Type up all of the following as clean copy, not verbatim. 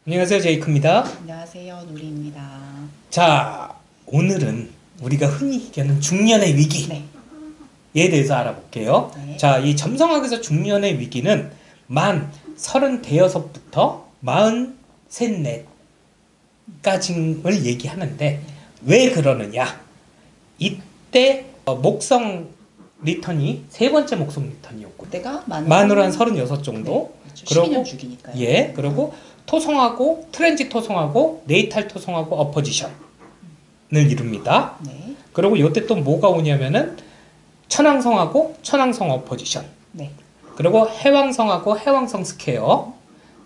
안녕하세요, 제이크입니다. 안녕하세요, 누리입니다. 자, 오늘은 우리가 흔히 얘기하는 중년의 위기에 네. 대해서 알아볼게요. 네. 자, 이 점성학에서 중년의 위기는 만 36부터 43, 4까지를 얘기하는데 왜 그러느냐? 이때 목성 리턴이 세 번째 목성 리턴이었고 그때가 만으로 한 36 정도. 네, 그렇죠. 그러고 12년 주기니까요. 예, 그리고 토성하고 트랜짓 토성하고 네이탈 토성하고 어포지션을 이룹니다. 네. 그리고 이때 또 뭐가 오냐면은 천왕성하고 천왕성 어포지션. 네. 그리고 해왕성하고 해왕성 스퀘어.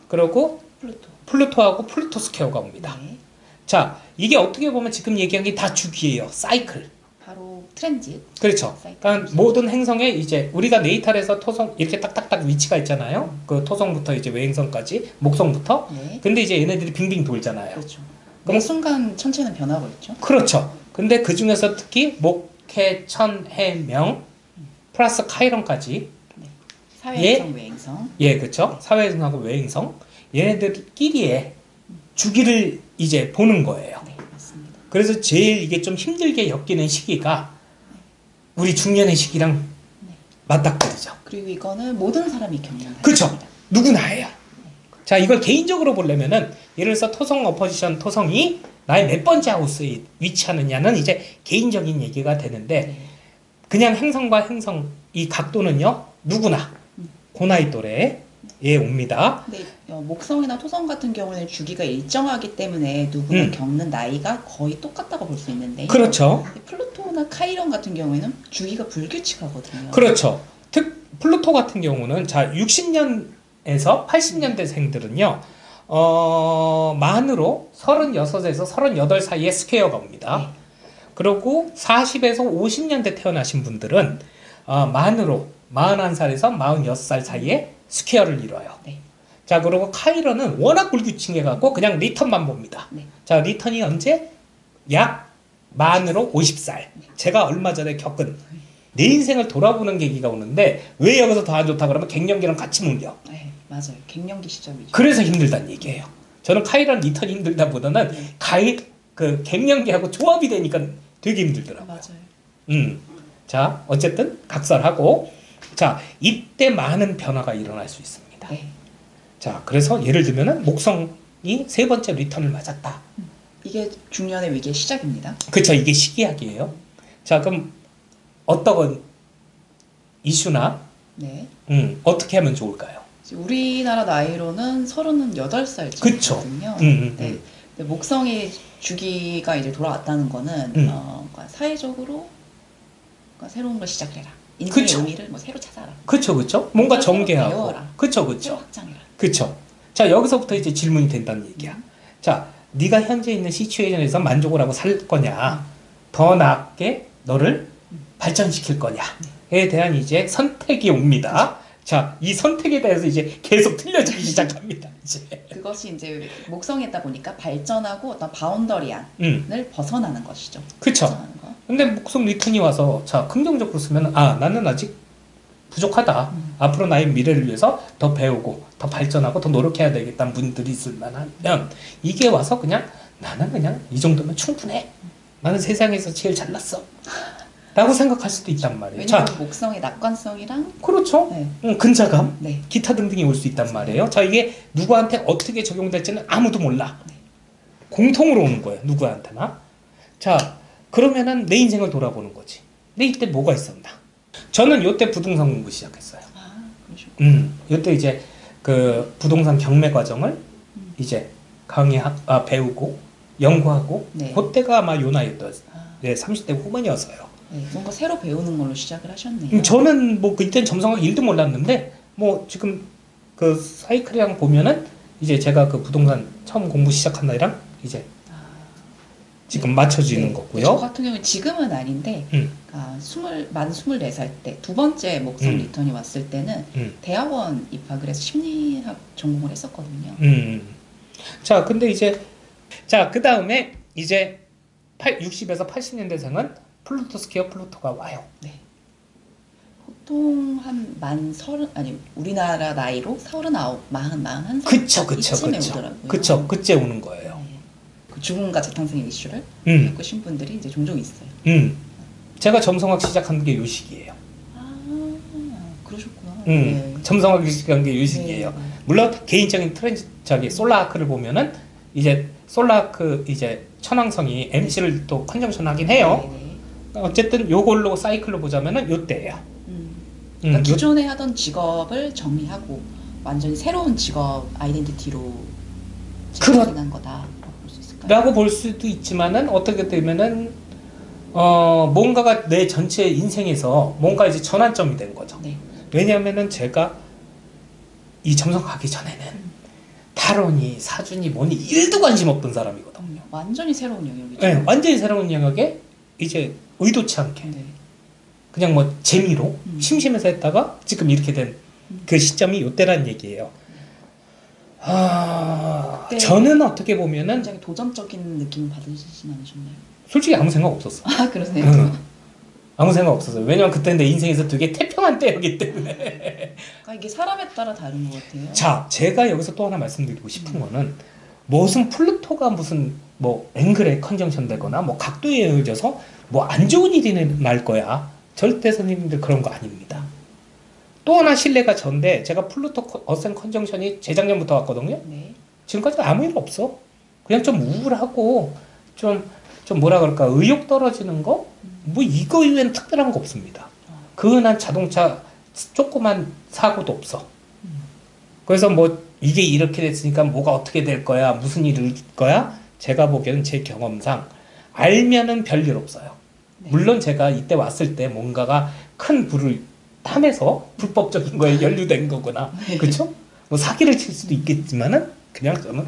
그리고 플루토. 플루토하고 플루토 스퀘어가 옵니다. 네. 자, 이게 어떻게 보면 지금 얘기한 게 다 주기예요. 사이클. 바로 트랜짓. 그렇죠. 그러니까 모든 행성에 이제 우리가 네이탈에서 토성 이렇게 딱딱딱 위치가 있잖아요. 그 토성부터 이제 외행성까지 목성부터. 네. 근데 이제 얘네들이 빙빙 돌잖아요. 그렇죠. 그럼- 매 순간 천체는 변하고 있죠. 그렇죠. 근데 그 중에서 특히 목, 해, 천, 해, 명 플러스 카이론까지 사회행성, 외행성. 예, 그렇죠. 사회행성하고 외행성 얘네들끼리의 주기를 이제 보는 거예요. 네, 맞습니다. 그래서 제일 이게 좀 힘들게 엮이는 시기가 우리 중년의 시기랑 맞닥뜨리죠. 그리고 이거는 모든 사람이 겪는 그쵸. 사실입니다. 누구나 해요. 자, 이걸 개인적으로 보려면은 예를 들어서 토성 어포지션 토성이 나의 몇 번째 하우스에 위치하느냐는 이제 개인적인 얘기가 되는데 네. 그냥 행성과 행성 이 각도는요 누구나 고나이 또래에 옵니다. 근데 목성이나 토성 같은 경우는 주기가 일정하기 때문에 누구나 음. 겪는 나이가 거의 똑같다고 볼 수 있는데 그렇죠. 플루토나 카이론 같은 경우에는 주기가 불규칙하거든요. 그렇죠. 플루토 같은 경우는 자 60년에서 80년대생들은요 만으로 36에서 38 사이에 스퀘어가 옵니다. 네. 그리고 40에서 50년대 태어나신 분들은 만으로 41살에서 46살 사이에 스퀘어를 이뤄요. 네. 자, 그리고 카이런은 워낙 불규칙해갖고 그냥 리턴만 봅니다. 네. 자, 리턴이 언제? 약 만으로 50살. 제가 얼마 전에 겪은 내 인생을 돌아보는 계기가 오는데 왜 여기서 더 안 좋다 그러면 갱년기랑 같이 물려. 네, 맞아요. 갱년기 시점이죠. 그래서 힘들다는 얘기예요. 저는 카이런 리턴이 힘들다보다는 그 갱년기하고 조합이 되니까 되게 힘들더라고요. 맞아요. 자, 어쨌든 각설하고 자, 이때 많은 변화가 일어날 수 있습니다. 네. 자, 그래서 예를 들면은 목성이 세 번째 리턴을 맞았다. 이게 중년의 위기의 시작입니다. 그쵸, 이게 시기약이에요. 자, 그럼 어떤 이슈나 네. 어떻게 하면 좋을까요? 지금 우리나라 나이로는 38살쯤이거든요. 그쵸. 네. 근데 목성의 주기가 이제 돌아왔다는 거는 그러니까 사회적으로 그러니까 새로운 걸 시작해라. 인생의 그쵸. 의미를 뭐 새로 찾아라. 그쵸, 그쵸. 뭔가 새로 전개하고. 배워라. 그쵸, 새로 그쵸. 확장해라. 그쵸. 자, 여기서부터 이제 질문이 된다는 얘기야. 자, 네가 현재 있는 시츄에이션에서 만족을 하고 살 거냐, 더 나게 너를 발전시킬 거냐에 대한 이제 선택이 옵니다. 자, 이 선택에 대해서 이제 계속 틀려지기 시작합니다. 이제. 그것이 이제 목성이다 보니까 발전하고 어떤 바운더리안을 벗어나는 것이죠. 그쵸. 벗어나는 거. 근데 목성 리턴이 와서 자, 긍정적으로 쓰면 나는 아직 부족하다. 앞으로 나의 미래를 위해서 더 배우고 더 발전하고 더 노력해야 되겠다는 분들이 있을 만하면 이게 와서 그냥 나는 그냥 이 정도면 충분해. 나는 세상에서 제일 잘났어. 라고 생각할 수도 있단 말이에요. 왜냐하면 자, 목성의 낙관성이랑 그렇죠. 네. 근자감, 네. 기타 등등이 올 수 있단 말이에요. 자, 이게 누구한테 어떻게 적용될지는 아무도 몰라. 공통으로 오는 거예요. 누구한테나. 자, 그러면은 내 인생을 돌아보는 거지. 내 이때 뭐가 있었나? 저는 요때 부동산 공부 시작했어요. 그러시고. 요때 이제 그 부동산 경매 과정을 이제 배우고 연구하고 네. 그때가 아마 요 나이였던 아, 30대 후반이었어요. 네. 뭔가 새로 배우는 걸로 시작을 하셨네요. 저는 뭐 그때는 점성학 1도 몰랐는데 뭐 지금 그 사이클이랑 보면은 이제 제가 그 부동산 처음 공부 시작한 날이랑 이제 지금 맞춰지는 네. 거고요. 저 같은 경우는 지금은 아닌데 음. 그러니까 만 24살 때 두 번째 목성 리턴이 왔을 때는 대학원 입학을 해서 심리학 전공을 했었거든요. 자, 근데 이제 자, 그 다음에 이제 60에서 80년대생은 플루토 스퀘어 플루토가 와요. 네. 보통 한 30, 아니 우리나라 나이로 39, 41살 그쵸, 그쵸, 이쯤에 그쵸. 오더라고요. 그쵸, 그때 오는 거예요. 네. 그 죽음과 재탄생의 이슈를 겪으신 분들이 이제 종종 있어요. 제가 점성학 시작한 게 요 시기예요. 아, 그러셨구나. 네. 점성학 시작한 게 요 시기예요. 네. 물론 개인적인 저기 솔라아크를 보면은 이제 솔라아크 이제 천왕성이 MC를 또 컨정션 하긴 해요. 네, 네. 어쨌든 요걸로 사이클로 보자면은 요때예요. 그러니까 기존에 하던 직업을 정리하고 완전히 새로운 직업 아이덴티티로 재탄생한 거다라고 볼 수 있을까요? 라고 볼 수도 있지만은 어떻게 되면은 뭔가가 내 전체 인생에서 뭔가 이제 전환점이 된 거죠. 네. 왜냐하면은 제가 이 점성 가기 전에는 탈원이 사준이 뭐니 1도 관심 없던 사람이거든요. 완전히 새로운 영역이죠. 네, 완전히 새로운 영역에 이제 의도치 않게 네. 그냥 뭐 재미로 심심해서 했다가 지금 이렇게 된 그 시점이 요때란 얘기예요. 네. 저는 어떻게 보면은 굉장히 도전적인 느낌을 받으시진 않으셨나요? 솔직히 아무 생각 없었어. 아, 그러세요? 아무 생각 없었어요. 왜냐면 그때 내 인생에서 되게 태평한 때였기 때문에. 그러니까 이게 사람에 따라 다른 것 같아요. 자, 제가 여기서 또 하나 말씀드리고 싶은 거는 무슨 플루토가 무슨 뭐 앵글에 컨정션 되거나 뭐 각도에 의해서 뭐 안 좋은 일이 날 거야. 절대 선생님들 그런 거 아닙니다. 또 하나 신뢰가 전데 제가 플루토 어센 컨정션이 재작년부터 왔거든요. 네. 지금까지 아무 일 없어. 그냥 좀 우울하고 좀 뭐라 그럴까 의욕 떨어지는 거? 뭐 이거 이외엔 특별한 거 없습니다. 그 흔한 자동차 조그만 사고도 없어. 그래서 뭐 이게 이렇게 됐으니까 뭐가 어떻게 될 거야 무슨 일일 거야 제가 보기에는 제 경험상 알면은 별일 없어요. 네. 물론 제가 이때 왔을 때 뭔가가 큰 불을 탐해서 불법적인 거에 연루된 거거나 네. 그렇죠? 뭐 사기를 칠 수도 있겠지만은 그냥 저는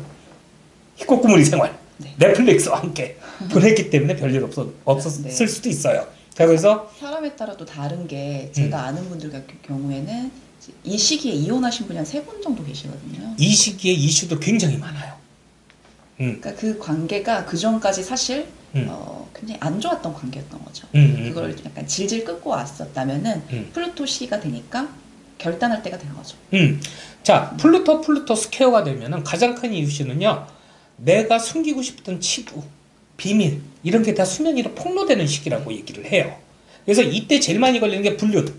희꼬꾸무리 생활 네. 넷플릭스와 함께 보냈기 때문에 별일 없었을 네. 수도 있어요. 자, 그래서 사람에 따라 또 다른 게 제가 아는 분들 같은 경우에는 이 시기에 이혼하신 분이 한 3분 정도 계시거든요. 이 시기에 이슈도 굉장히 많아요. 그러니까 그 관계가 그 전까지 사실 굉장히 안 좋았던 관계였던 거죠. 그걸 약간 질질 끌고 왔었다면은 플루토 시기가 되니까 결단할 때가 된 거죠. 자, 플루토 스퀘어가 되면은 가장 큰 이슈는요. 내가 숨기고 싶던 치부, 비밀 이런 게 다 수면 위로 폭로되는 시기라고 얘기를 해요. 그래서 이때 제일 많이 걸리는 게 불륜.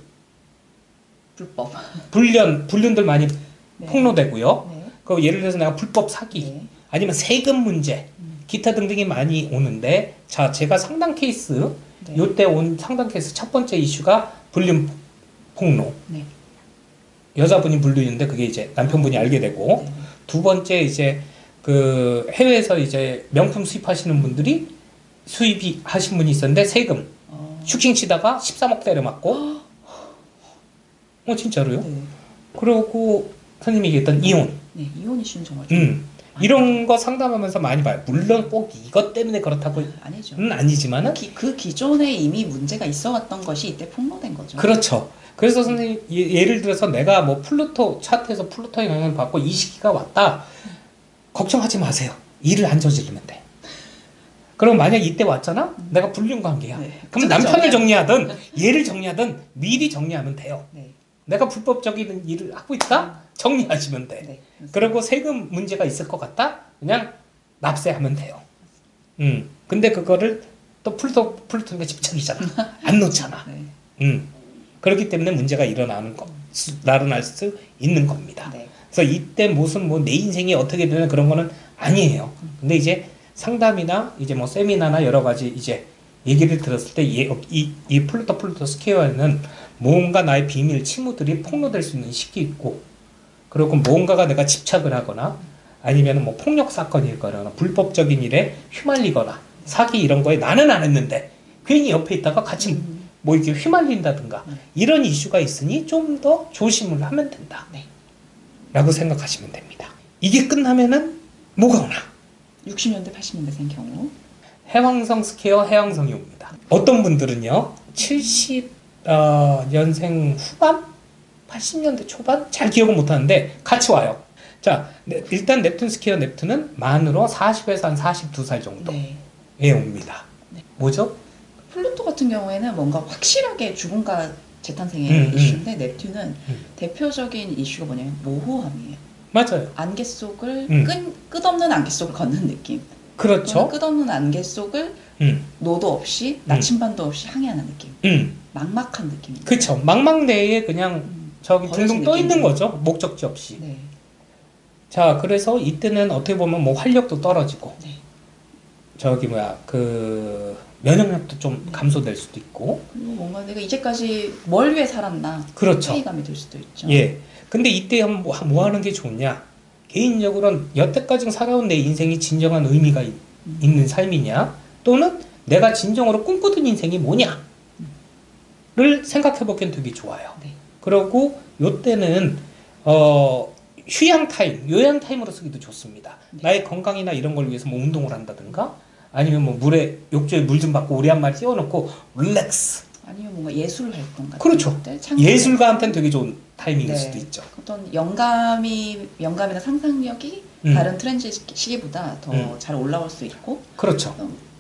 불법. 불륜들 많이 네. 폭로되고요. 네. 그 예를 들어서 내가 불법 사기 네. 아니면 세금 문제 기타 등등이 많이 오는데 자 제가 상당 케이스 네. 요때 온 상당 케이스 첫 번째 이슈가 불륜 폭로. 네. 여자분이 불륜인데 그게 이제 남편분이 알게 되고 네. 두 번째 이제 그 해외에서 이제 명품 수입하시는 분들이 수입이 하신 분이 있었는데 세금 슈킹 치다가 13억 때려 맞고 진짜로요? 네. 그러고 선생님이 얘기했던 이혼 네. 이혼 이슈는 정말 좀 이런 거 상담하면서 많이 봐요. 물론 꼭 이것 때문에 그렇다고는 아니죠. 아니지만은 그 기존에 이미 문제가 있어왔던 것이 이때 폭로된 거죠. 그렇죠. 그래서 선생님 예를 들어서 내가 뭐 플루토 차트에서 플루토의 영향을 받고 이 시기가 왔다. 걱정하지 마세요. 일을 안 저지르면 돼. 그럼 만약 이때 왔잖아? 내가 불륜 관계야. 네. 그럼 남편을 정리하든 얘를 정리하든 미리 정리하면 돼요. 네. 내가 불법적인 일을 하고 있다? 정리하시면 돼. 네. 그리고 세금 문제가 있을 것 같다? 그냥 납세하면 돼요. 근데 그거를 또 플루토니까 집착이잖아. 안 놓잖아. 네. 그렇기 때문에 문제가 일어날 수 있는 겁니다. 네. 그래서 이때 무슨 뭐 내 인생이 어떻게 되는 그런 거는 아니에요. 근데 이제 상담이나 이제 뭐 세미나나 여러 가지 이제 얘기를 들었을 때 이 플루토 스퀘어에는 뭔가 나의 비밀 치무들이 폭로될 수 있는 시기 있고 그리고 뭔가가 내가 집착을 하거나 아니면 뭐 폭력 사건이 있거나 불법적인 일에 휘말리거나 사기 이런 거에 나는 안 했는데 괜히 옆에 있다가 같이 뭐 이렇게 휘말린다든가 이런 이슈가 있으니 좀 더 조심을 하면 된다. 네. 라고 생각하시면 됩니다. 이게 끝나면은 뭐가 오나? 60년대, 80년대생 경우. 해왕성 스퀘어 해왕성이 옵니다. 어떤 분들은요, 70년생 후반? 80년대 초반? 잘 기억은 못하는데 같이 와요. 자, 일단 넵튠 스퀘어 넵튠은 만으로 40에서 한 42살 정도에 옵니다. 네. 뭐죠? 플루토 같은 경우에는 뭔가 확실하게 죽음과 재탄생의 이슈인데 넵튠은 대표적인 이슈가 뭐냐면 모호함이에요. 맞아요. 안개 속을 끝없는 안개 속을 걷는 느낌. 그렇죠. 끝없는 안개 속을 노도 없이 나침반도 없이 항해하는 느낌. 막막한 느낌. 그렇죠. 망망대해에 그냥 저기 둥둥 떠 있는 거죠. 목적지 없이. 네. 자, 그래서 이때는 어떻게 보면 뭐 활력도 떨어지고, 네. 저기 뭐야 그 면역력도 좀 감소될 수도 있고. 그리고 뭔가 내가 이제까지 뭘 위해 살았나. 그렇죠. 회의감이 들 수도 있죠. 예. 근데 이때 뭐 하는 게 좋냐? 개인적으로는 여태까지 살아온 내 인생이 진정한 의미가 있는 삶이냐? 또는 내가 진정으로 꿈꾸던 인생이 뭐냐? 를 생각해 보기엔 되게 좋아요. 네. 그리고 요때는 휴양 타임, 요양 타임으로 쓰기도 좋습니다. 네. 나의 건강이나 이런 걸 위해서 뭐 운동을 한다든가 아니면 뭐 물에 욕조에 물 좀 받고 우리 한 마리 띄워놓고 릴렉스. 아니면 뭔가 예술 활동 같은 그렇죠. 것들, 예술가한테는 되게 좋은 타이밍일 네. 수도 있죠. 어떤 영감이나 상상력이 다른 트렌드 시기보다 더 잘 올라올 수 있고. 그렇죠.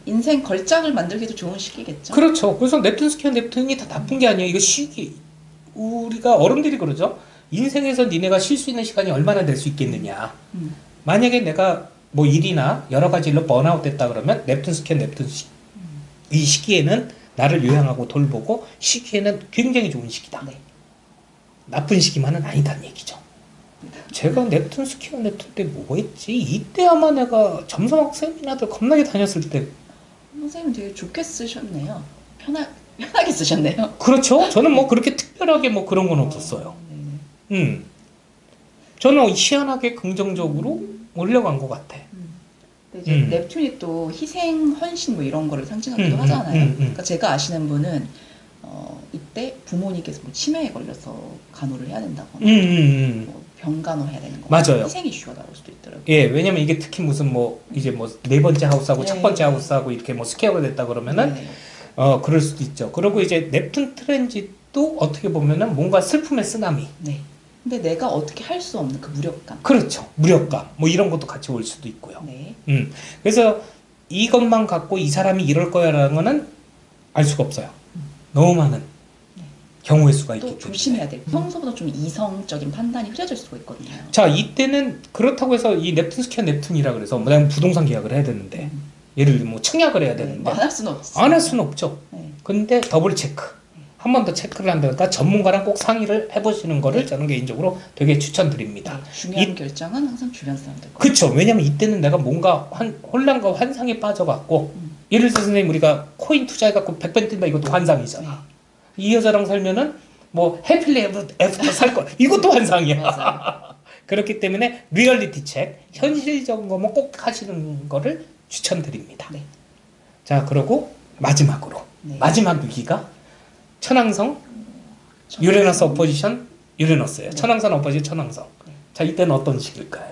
인생 걸작을 만들기도 좋은 시기겠죠. 그렇죠. 그래서 넵튠 스퀘어 넵튠이 다 나쁜 게 아니에요. 이거 시기. 우리가 어른들이 그러죠. 인생에서 니네가 쉴 수 있는 시간이 얼마나 될 수 있겠느냐. 만약에 내가 뭐 일이나 여러 가지 일로 번아웃 됐다 그러면 넵튠 스퀘어 넵튠 이 시기에는 나를 요양하고 돌보고 시기에는 굉장히 좋은 시기다. 네. 나쁜 시기만은 아니다는 얘기죠. 제가 넵튠 스퀘어 넵튠 때 뭐 했지? 이때 아마 내가 점성학 세미나들 겁나게 다녔을 때. 선생님 되게 좋게 쓰셨네요. 편하게 쓰셨네요. 그렇죠. 저는 뭐 그렇게 특별하게 뭐 그런 건 없었어요. 저는 희한하게 긍정적으로 올려간 것 같아. 근데 이제 넵튠이 또 희생, 헌신 뭐 이런 거를 상징하기도 하잖아요. 그러니까 제가 아시는 분은 이때 부모님께서 뭐 치매에 걸려서 간호를 해야 된다거나 뭐 병간호 해야 되는 거 맞아요. 희생 이슈가 나올 수도 있더라고요. 예, 왜냐면 이게 특히 무슨 뭐 이제 뭐 네 번째 하우스하고 네. 첫 번째 하우스하고 이렇게 뭐 스퀘어가 됐다 그러면은 네. 그럴 수도 있죠. 그리고 이제 넵튠 트랜짓도 어떻게 보면은 뭔가 슬픔의 쓰나미. 네. 근데 내가 어떻게 할 수 없는 그 무력감. 그렇죠. 무력감. 뭐 이런 것도 같이 올 수도 있고요. 네. 그래서 이것만 갖고 이 사람이 이럴 거야라는 거는 알 수가 없어요. 너무 많은 경우의 수가 있기 또 때문에. 조심해야 돼요. 평소보다 좀 이성적인 판단이 흐려질 수가 있거든요. 자, 이때는 그렇다고 해서 이 넵튠 스퀘어 넵튠이라 그래서 뭐 내가 부동산 계약을 해야 되는데 예를 들면 뭐 청약을 해야 되는데 뭐 안 할 수는 없어요. 안 할 수는 없죠. 네. 근데 더블 체크. 한 번 더 체크를 한다니까 전문가랑 꼭 상의를 해보시는 거를 저는 개인적으로 되게 추천드립니다. 네, 중요한 결정은 항상 주변 사람들. 그렇죠. 왜냐면 이때는 내가 뭔가 혼란과 환상에 빠져갖고 예를 들어서 선생님 우리가 코인 투자해갖고 100배 뜬다 이것도 환상이잖아. 이 여자랑 살면은 뭐 해필리 애프터 살 거 이것도 환상이야. 맞아요. 그렇기 때문에 리얼리티 책 현실적인 거면 꼭 하시는 거를 추천드립니다. 네. 자, 그리고 마지막으로 마지막 위기가 천왕성 유레너스 어포지션 유레너스예요. 천왕성 어포지션 천왕성. 자, 이때는 어떤 식일까요?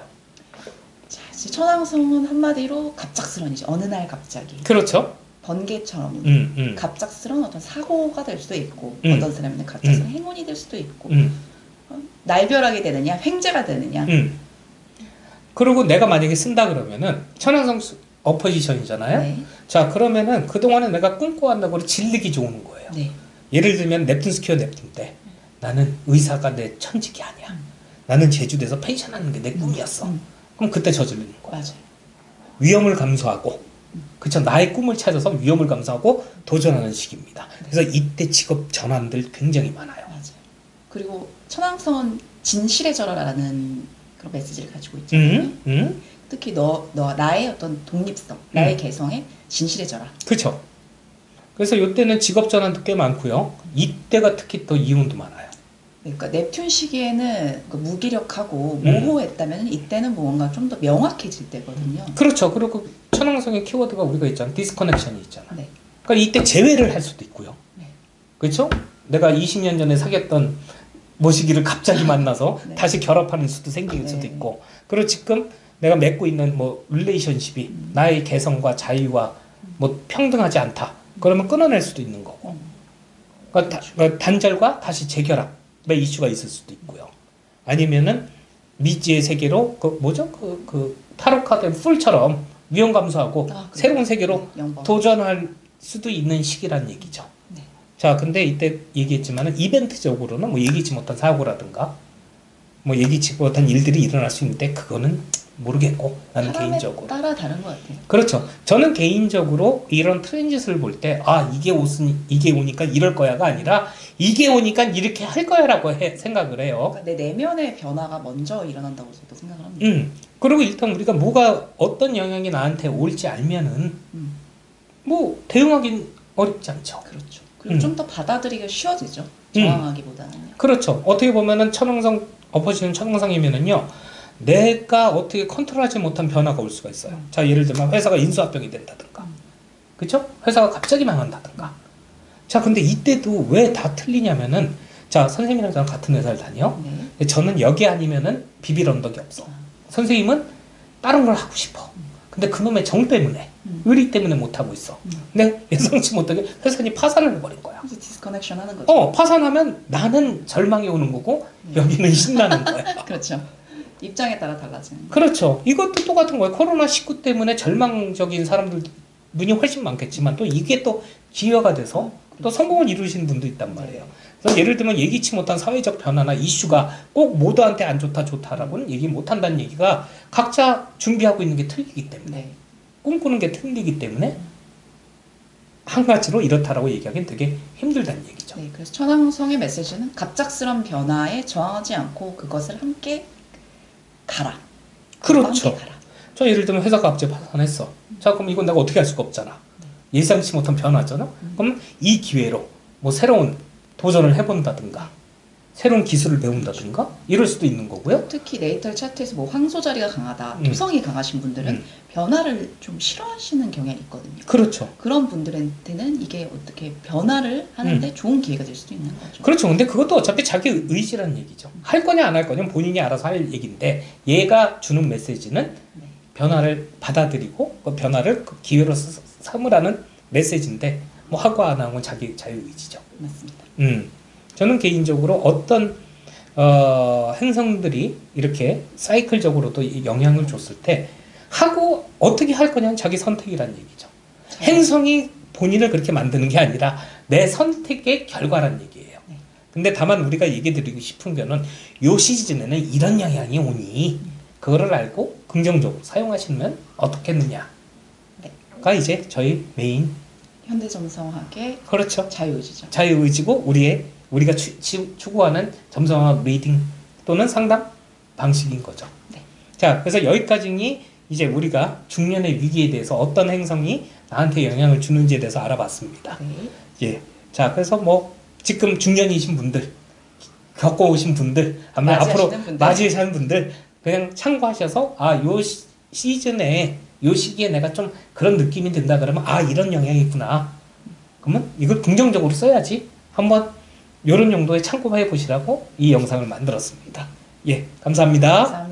자, 천왕성은 한마디로 갑작스러운이죠. 어느 날 갑자기. 그렇죠. 번개처럼 갑작스러운 어떤 사고가 될 수도 있고 어떤 사람은 갑작스러운 행운이 될 수도 있고 날벼락이 되느냐 횡재가 되느냐. 그리고 내가 만약에 쓴다 그러면은 천왕성 어포지션이잖아요. 네. 자, 그러면은 그동안에 내가 꿈꿔왔다고 질리기 좋은 거예요. 네. 예를 들면 넵튠 스퀘어 넵튠 때 나는 의사가 내 천직이 아니야. 나는 제주도에서 펜션하는 게 내 꿈이었어. 그럼 그때 저지르는 거야. 맞아요. 위험을 감수하고 그쵸, 나의 꿈을 찾아서 위험을 감수하고 도전하는 시기입니다. 그래서 이때 직업 전환들 굉장히 많아요. 맞아요. 그리고 천왕성은 진실의 절하라는 그런 메시지를 가지고 있잖아요. 특히 나의 어떤 독립성, 나의 개성에 진실의 절하. 그렇죠. 그래서 이때는 직업 전환도 꽤 많고요. 이때가 특히 더 이혼도 많아요. 그러니까 넵튠 시기에는 무기력하고 모호했다면 이때는 뭔가 좀 더 명확해질 때거든요. 그렇죠. 그리고 천왕성의 키워드가 우리가 있잖아. 디스커넥션이 있잖아. 네. 그러니까 이때 재회를 할 수도 있고요. 네. 그렇죠? 내가 20년 전에 사귀었던 모시기를 갑자기 만나서 네. 다시 결합하는 수도 생길 수도 있고. 그리고 지금 내가 맺고 있는 뭐 릴레이션십이 나의 개성과 자유와 뭐 평등하지 않다. 그러면 끊어낼 수도 있는 거고. 그러니까 단절과 다시 재결합의 이슈가 있을 수도 있고요. 아니면은 미지의 세계로 그 뭐죠? 그 타로 카드 풀처럼 위험 감수하고 새로운 세계로 네, 도전할 수도 있는 시기란 얘기죠. 네. 자, 근데 이때 얘기했지만은 이벤트적으로는 뭐 예기치 못한 사고라든가 뭐 예기치 못한 일들이 일어날 수 있는데 그거는 모르겠고 나는 사람에 개인적으로 따라 다른 것 같아요. 그렇죠. 저는 개인적으로 이런 트랜짓을 볼 때 아 이게 오니까 이럴 거야가 아니라 이게 오니까 이렇게 할 거야라고 생각을 해요. 그러니까 내 내면의 변화가 먼저 일어난다고 저도 생각을 합니다. 그리고 일단 우리가 뭐가 어떤 영향이 나한테 올지 알면은 뭐 대응하긴 어렵지 않죠. 그렇죠. 그리고 좀 더 받아들이기가 쉬워지죠. 저항하기보다는요. 그렇죠. 어떻게 보면은 천왕성 엎어지는 천왕성이면은요. 내가 어떻게 컨트롤하지 못한 변화가 올 수가 있어요. 자, 예를 들면 회사가 인수합병이 된다든가. 그쵸? 회사가 갑자기 망한다든가. 자, 근데 이때도 왜 다 틀리냐면은 자, 선생님이랑 저랑 같은 회사를 다녀. 네. 저는 여기 아니면은 비빌 언덕이 없어. 선생님은 다른 걸 하고 싶어. 근데 그놈의 정 때문에 의리 때문에 못하고 있어. 근데 예상치 못하게 회사니 파산을 해버린 거야. 그래서 디스커넥션 하는 거죠. 파산하면 나는 절망이 오는 거고 여기는 신나는 거야. 그렇죠. 입장에 따라 달라지는. 그렇죠. 이것도 똑같은 거예요. 코로나19 때문에 절망적인 사람들 분이 훨씬 많겠지만 또 이게 또 기회가 돼서 또 성공을 이루시는 분도 있단 말이에요. 그래서 예를 들면 예기치 못한 사회적 변화나 이슈가 꼭 모두한테 안 좋다 좋다라고는 얘기 못한다는 얘기가 각자 준비하고 있는 게 틀리기 때문에 꿈꾸는 게 틀리기 때문에 한 가지로 이렇다라고 얘기하기는 되게 힘들다는 얘기죠. 네, 그래서 천왕성의 메시지는 갑작스런 변화에 저항하지 않고 그것을 함께 가라. 그렇죠. 함께 가라. 저 예를 들면 회사가 갑자기 파산했어. 자, 그럼 이건 내가 어떻게 할 수가 없잖아. 예상치 못한 변화잖아. 그럼 이 기회로 뭐 새로운 도전을 해본다든가 새로운 기술을 배운다든가 이럴 수도 있는 거고요. 특히 네이털 차트에서 뭐 황소 자리가 강하다, 토성이 강하신 분들은 변화를 좀 싫어하시는 경향이 있거든요. 그렇죠. 그런 분들한테는 이게 어떻게 변화를 하는데 좋은 기회가 될 수도 있는 거죠. 그렇죠. 근데 그것도 어차피 자기 의지라는 얘기죠. 할 거냐 안 할 거냐 본인이 알아서 할 얘기인데 얘가 주는 메시지는 변화를 받아들이고 그 변화를 그 기회로 삼으라는 메시지인데 뭐 하고 안 하고 자기 자유의지죠. 맞습니다. 저는 개인적으로 어떤 행성들이 이렇게 사이클적으로도 영향을 줬을 때 하고 어떻게 할 거냐는 자기 선택이라는 얘기죠. 행성이 본인을 그렇게 만드는 게 아니라 내 선택의 결과라는 얘기예요. 근데 다만 우리가 얘기 드리고 싶은 거는 요 시즌에는 이런 영향이 오니 그거를 알고 긍정적으로 사용하시면 어떻겠느냐가 이제 저희 메인 현대점성학의 그렇죠. 자유의지죠. 자유의지고 우리가 추구하는 점성학 리딩 또는 상담 방식인 거죠. 네. 자, 그래서 여기까지 이제 우리가 중년의 위기에 대해서 어떤 행성이 나한테 영향을 주는지에 대해서 알아봤습니다. 네. 예. 자, 그래서 뭐 지금 중년이신 분들, 겪어오신 분들, 아마 앞으로 맞이하시는 분들 그냥 참고하셔서 요 시즌에 요 시기에 내가 좀 그런 느낌이 든다 그러면 이런 영향이 있구나. 그러면 이걸 긍정적으로 써야지. 한번 이런 용도의 참고해 보시라고 이 영상을 만들었습니다. 예, 감사합니다. 감사합니다.